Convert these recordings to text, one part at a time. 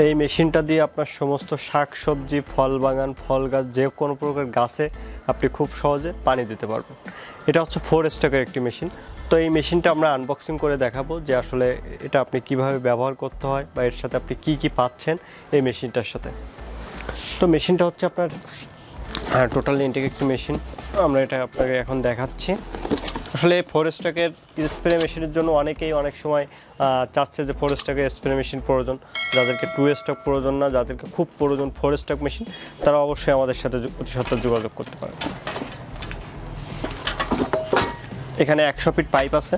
এই মেশিনটা দিয়ে আপনার সমস্ত শাকসবজি, ফল বাগান, ফল গাছ, যে কোনো প্রকার গাছে আপনি খুব সহজে পানি দিতে পারবেন। এটা হচ্ছে 4 স্ট্রোকের একটি মেশিন। তো এই মেশিনটা আমরা আনবক্সিং করে দেখাবো যে আসলে এটা আপনি কিভাবে ব্যবহার করতে হয় বা এর সাথে আপনি কি পাচ্ছেন এই মেশিনটার সাথে। তো মেশিনটা হচ্ছে আপনার টোটালি ইনটেক একটি মেশিন। আমরা এটা আপনাকে এখন দেখাচ্ছি। আসলে 4 স্ট্রোকের স্প্রে মেশিনের জন্য অনেকেই অনেক সময় চাচ্ছে যে 4 স্ট্রোকের স্প্রে মেশিন প্রয়োজন। যাদেরকে 2 স্ট্রোক প্রয়োজন না, যাদেরকে খুব প্রয়োজন 4 স্ট্রোক মেশিন, তারা অবশ্যই আমাদের সাথে অতি সত্বর যোগাযোগ করতে পারে। এখানে 100 ফিট পাইপ আছে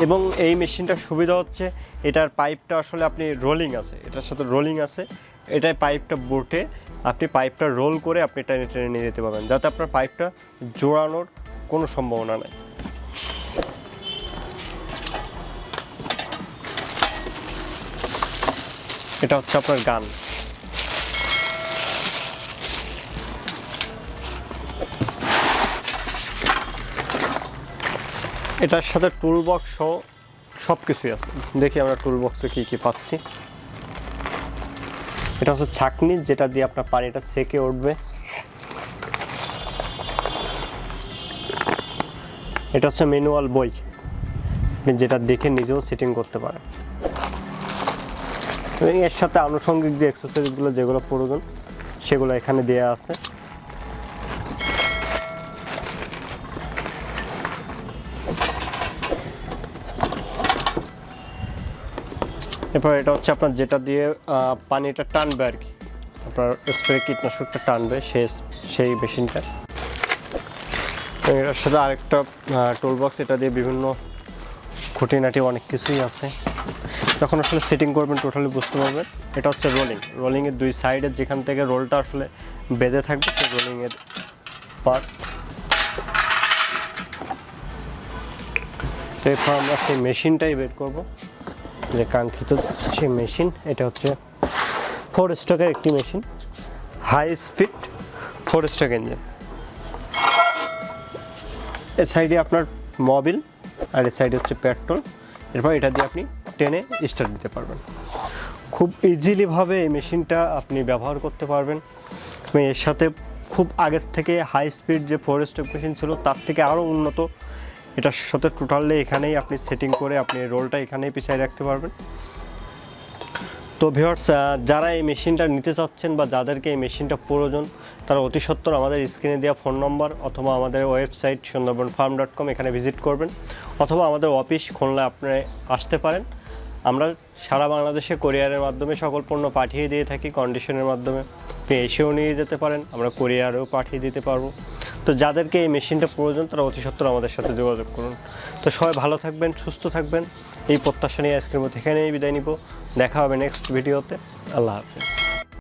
এবং এই মেশিনটার সুবিধা হচ্ছে এটার পাইপটা আসলে আপনি রোলিং আছে, এটার সাথে রোলিং আছে। এটাই পাইপটা বুটে আপনি পাইপটা রোল করে আপনি টেনে টেনে নিয়ে যেতে পারবেন, যাতে আপনার পাইপটা জোড়ানোর কোনো সম্ভাবনা নেই। এটা হচ্ছে আপনার গান। এটার সাথে টুল বক্স সহ সব কিছুই আছে। দেখি আমরা টুল বক্সে কী পাচ্ছি। এটা হচ্ছে ছাঁকনি, যেটা দিয়ে আপনার পানিটা সেকে উঠবে। এটা হচ্ছে ম্যানুয়াল বই, আপনি যেটা দেখে নিজেও সেটিং করতে পারেন। এবং এর সাথে আনুষঙ্গিক যে এক্সারসাইজগুলো যেগুলো প্রয়োজন সেগুলো এখানে দেওয়া আছে। এরপর এটা হচ্ছে আপনার যেটা দিয়ে পানিটা টানবে আর কি, আপনার স্প্রে কীটনাশকটা টানবে সেই মেশিনটা। এটার সাথে আরেকটা টুল বক্স, এটা দিয়ে বিভিন্ন খুঁটিনাটি অনেক কিছুই আছে। যখন আসলে সেটিং করবেন টোটালি বুঝতে পারবেন। এটা হচ্ছে রোলিংয়ের 2 সাইডে যেখান থেকে রোলটা আসলে বেঁধে থাকবে সেই রোলিংয়ের পার্ট। তো এরপর আমরা সেই মেশিনটাই বের করব, যে কাঙ্ক্ষিত সেই মেশিন। এটা হচ্ছে 4 স্ট্রোকের একটি machine, high speed 4 stroke engine. এর সাইডে আপনার মোবিল আর এর সাইডে হচ্ছে পেট্রোল। এরপর এটা দিয়ে আপনি টেনে স্টার্ট দিতে পারবেন। খুব ইজিলিভাবে এই মেশিনটা আপনি ব্যবহার করতে পারবেন। এর সাথে খুব আগের থেকে হাই স্পিড যে 4 স্ট্রোক মেশিন ছিল তার থেকে আরও উন্নত। এটার সাথে টোটালি এখানেই আপনি সেটিং করে আপনি রোলটা এখানেই পিছিয়ে রাখতে পারবেন। তো ভিউয়ার্স, যারা এই মেশিনটা নিতে চাচ্ছেন বা যাদেরকে এই মেশিনটা প্রয়োজন, তারা অতি সত্বর আমাদের স্ক্রিনে দেওয়া ফোন নম্বর অথবা আমাদের ওয়েবসাইট sundarbanfarm.com এখানে ভিজিট করবেন, অথবা আমাদের অফিস খুলনায় আপনি আসতে পারেন। আমরা সারা বাংলাদেশে কোরিয়ারের মাধ্যমে সকল পণ্য পাঠিয়ে দিয়ে থাকি কন্ডিশনের মাধ্যমে। আপনি এসেও নিয়ে যেতে পারেন, আমরা কোরিয়ারেও পাঠিয়ে দিতে পারবো। তো যাদেরকে এই মেশিনটা প্রয়োজন তারা অতি সত্বর আমাদের সাথে যোগাযোগ করুন। তো সবাই ভালো থাকবেন, সুস্থ থাকবেন, এই প্রত্যাশা নিয়ে আজকের মতো এখানেই বিদায় নিব। দেখা হবে নেক্সট ভিডিওতে। আল্লাহ হাফেজ।